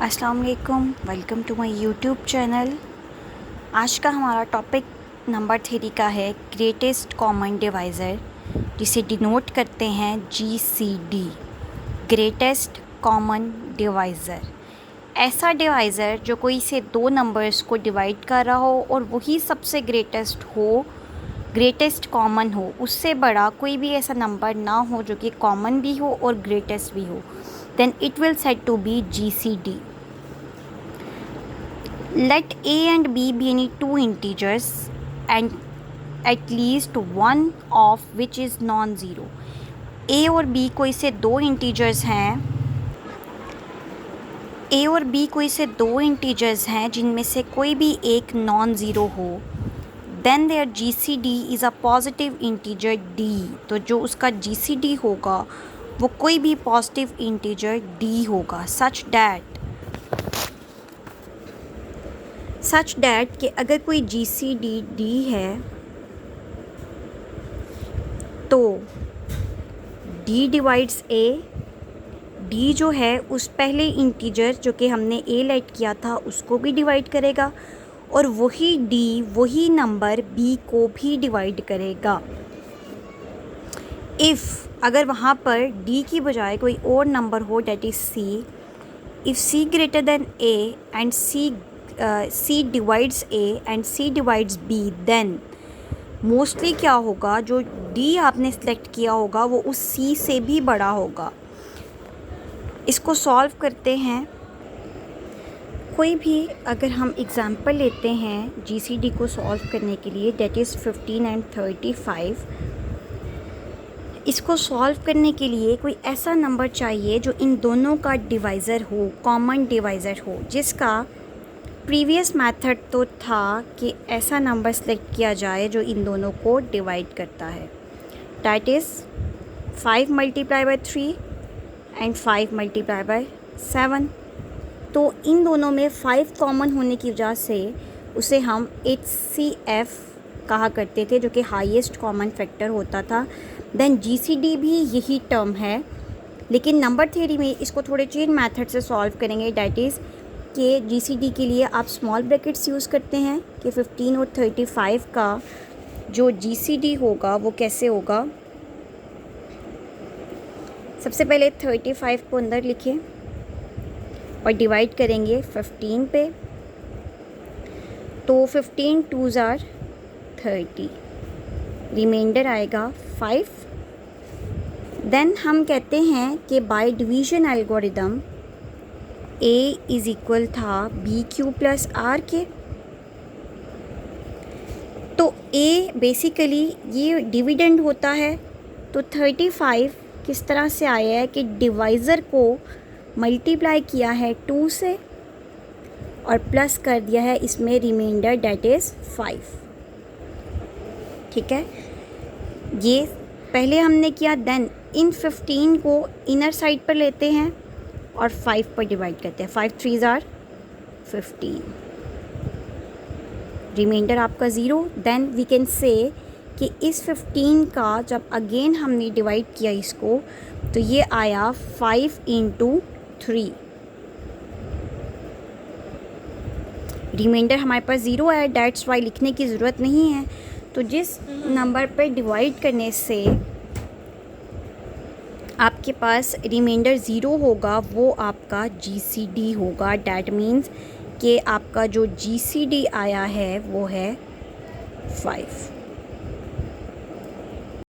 अस्सलाम वालेकुम, welcome to my YouTube channel. आज का हमारा टॉपिक नंबर 3 का है ग्रेटेस्ट कॉमन डिवाइज़र, जिसे डिनोट करते हैं GCD, ग्रेटेस्ट कॉमन डिवाइज़र। ऐसा डिवाइज़र जो कोई से दो नंबर्स को डिवाइड कर रहा हो और वही सबसे ग्रेटेस्ट कॉमन हो, उससे बड़ा कोई भी ऐसा नंबर ना हो जो कि कॉमन भी हो और ग्रेटेस्ट भी हो, then it will said to be GCD. Let a and b be any two integers and at least one of which is non-zero. a और b कोई से दो इंटीजर्स हैं जिनमें से कोई भी एक नॉन ज़ीरो हो, then their GCD is a positive integer d. तो जो उसका GCD होगा वो कोई भी पॉजिटिव इंटीजर d होगा, सच डैट कि अगर कोई GCD d है तो d डिवाइड्स a, d जो है उस पहले इंटीजर जो कि हमने a लेट किया था उसको भी डिवाइड करेगा और वही नंबर b को भी डिवाइड करेगा। अगर वहाँ पर d की बजाय कोई और नंबर हो, that is c, if c greater than a and c divides a and c divides b, then mostly क्या होगा, जो d आपने सेलेक्ट किया होगा वो उस c से भी बड़ा होगा। इसको सॉल्व करते हैं। कोई भी अगर हम एग्ज़ाम्पल लेते हैं GCD को सॉल्व करने के लिए, डेट इज़ 15 एंड 35। इसको सॉल्व करने के लिए कोई ऐसा नंबर चाहिए जो इन दोनों का डिवाइज़र हो, कॉमन डिवाइज़र हो, जिसका प्रीवियस मेथड तो था कि ऐसा नंबर सेलेक्ट किया जाए जो इन दोनों को डिवाइड करता है, that is 5 multiply by 3 and 5 multiply by 7। तो इन दोनों में 5 कॉमन होने की वजह से उसे हम HCF कहा करते थे, जो कि हाईएस्ट कॉमन फैक्टर होता था। देन GCD भी यही टर्म है, लेकिन नंबर थ्योरी में इसको थोड़े चेन मेथड से सॉल्व करेंगे, डैट इज़ कि GCD के लिए आप स्मॉल ब्रैकेट्स यूज़ करते हैं कि 15 और 35 का जो GCD होगा वो कैसे होगा। सबसे पहले 35 को अंदर लिखें और डिवाइड करेंगे 15 पे, तो 15 2s are 30, रिमाइंडर आएगा 5। देन हम कहते हैं कि by division algorithm a is equal था BQ प्लस R के। तो a बेसिकली ये डिविडेंड होता है, तो 35 किस तरह से आया है कि डिवाइज़र को मल्टीप्लाई किया है 2 से और प्लस कर दिया है इसमें रिमाइंडर, डेट इज़ 5। ठीक है, ये पहले हमने किया। देन इन 15 को इनर साइड पर लेते हैं और 5 पर डिवाइड करते हैं, 5 3s are 15, रिमाइंडर आपका 0। देन वी कैन से कि इस 15 का जब अगेन हमने डिवाइड किया इसको, तो ये आया 5 × 3, रिमाइंडर हमारे पास 0 है, डैट्स वाई लिखने की ज़रूरत नहीं है। तो जिस नंबर पर डिवाइड करने से आपके पास रिमाइंडर 0 होगा वो आपका GCD होगा। डैट मीन्स कि आपका जो GCD आया है वो है 5।